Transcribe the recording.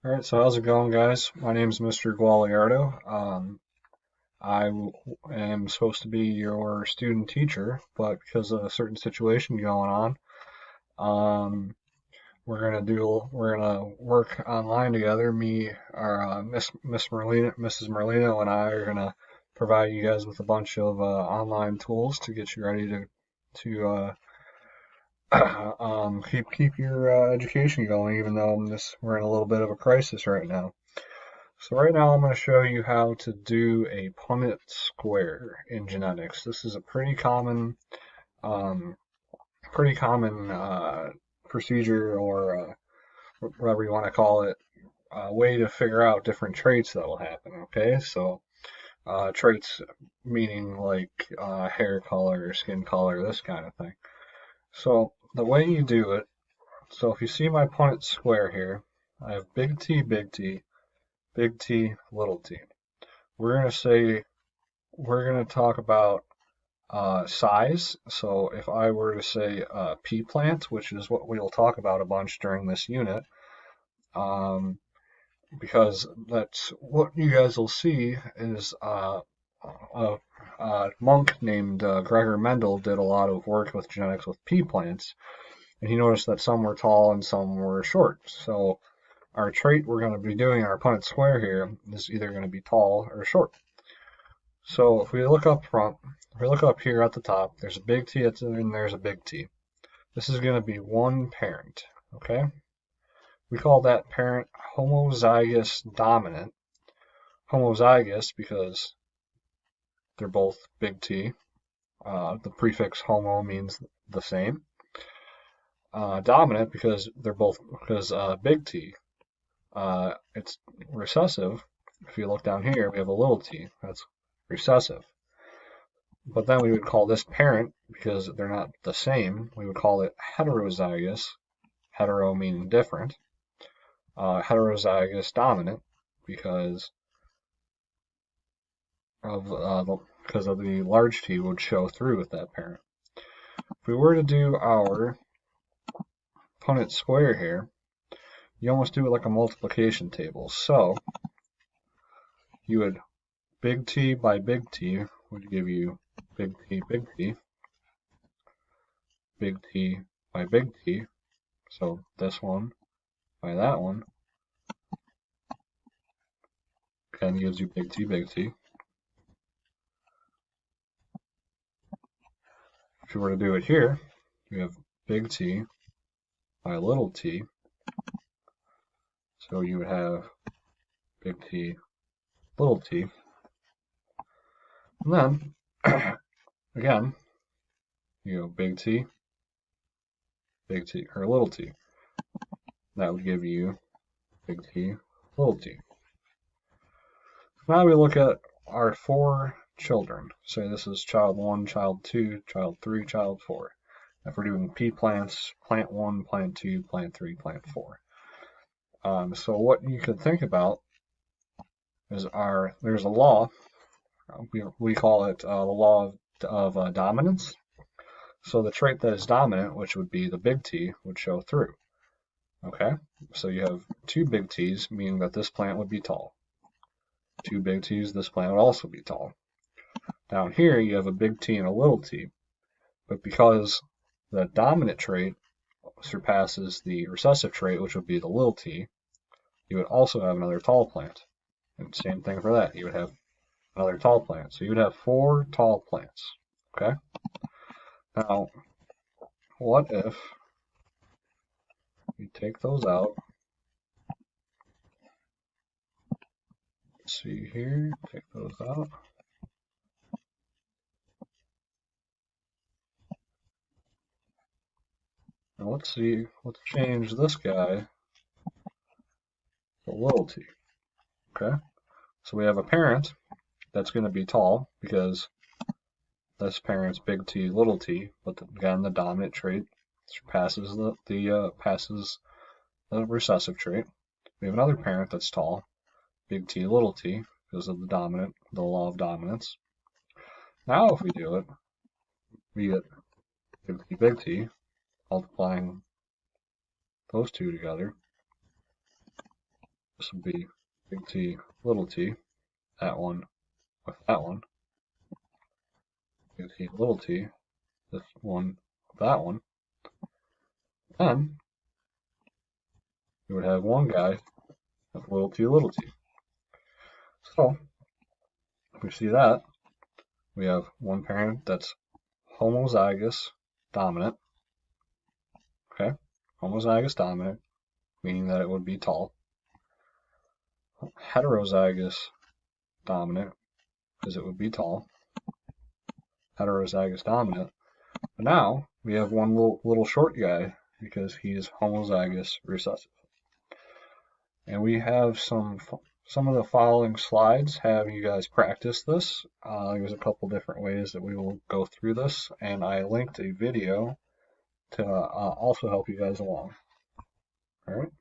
Alright, so how's it going, guys? My name is Mr. Gualiardo. I am supposed to be your student teacher, but because of a certain situation going on, um, we're gonna work online together. Me, our Miss Merlino, Mrs. Merlino, and I are gonna provide you guys with a bunch of online tools to get you ready to keep your education going, even though we're in a little bit of a crisis right now. So right now I'm going to show you how to do a punnett square in genetics. This is a um, pretty common procedure or whatever you want to call it, way to figure out different traits that will happen. Okay, so traits meaning like hair color, skin color, this kind of thing. So the way you do it, so if you see my punnett square here, I have big T, big T, little t. We're going to say we're going to talk about size. So if I were to say pea plant, which is what we'll talk about a bunch during this unit, um, because that's what you guys will see is a monk named Gregor Mendel did a lot of work with genetics with pea plants, and he noticed that some were tall and some were short. So our trait we're going to be doing in our Punnett square here is either going to be tall or short. So if we look up front, if we look up here at the top, there's a big T and there's a big T. This is going to be one parent, okay? We call that parent homozygous dominant. Homozygous because they're both big T. The prefix homo means the same. Dominant because big T. It's recessive. If you look down here, we have a little t. That's recessive. But then we would call this parent, because they're not the same, we would call it heterozygous, hetero meaning different, heterozygous dominant, because of the large T would show through with that parent. If we were to do our Punnett square here, you almost do it like a multiplication table. So you would big T by big T would give you big T, big T, big T by big T. So this one by that one again gives you big T, big T. If you were to do it here, you have big T by little t. So you would have big T, little t. And then, again, you go big T, or little t. That would give you big T, little t. Now we look at our four children. Say this is child 1, child 2, child 3, child 4. If we're doing pea plants, plant 1, plant 2, plant 3, plant 4. So what you could think about is there's a law, we call it the law of dominance. So the trait that is dominant, which would be the big T, would show through. Okay, so you have two big T's, meaning that this plant would be tall. Two big T's, this plant would also be tall. Down here, you have a big T and a little t, but because the dominant trait surpasses the recessive trait, which would be the little t, you would also have another tall plant. And same thing for that, you would have another tall plant. So you would have four tall plants. Okay? Now, what if we take those out? Let's see here, take those out. Now let's change this guy to little t. Okay? So we have a parent that's going to be tall because this parent's big T, little t, but again, the dominant trait passes passes the recessive trait. We have another parent that's tall, big T, little t, because of the law of dominance. Now if we do it, we get big T, multiplying those two together. This would be big T, little t, that one with that one. Big T, little t, this one with that one. Then you would have one guy with little t, little t. So if we see that, we have one parent that's homozygous dominant. Okay, homozygous dominant, meaning that it would be tall. Heterozygous dominant, because it would be tall. Heterozygous dominant. But now we have one little short guy because he's homozygous recessive. And we have some of the following slides have you guys practice this. There's a couple different ways that we will go through this, and I linked a video to also help you guys along. All right.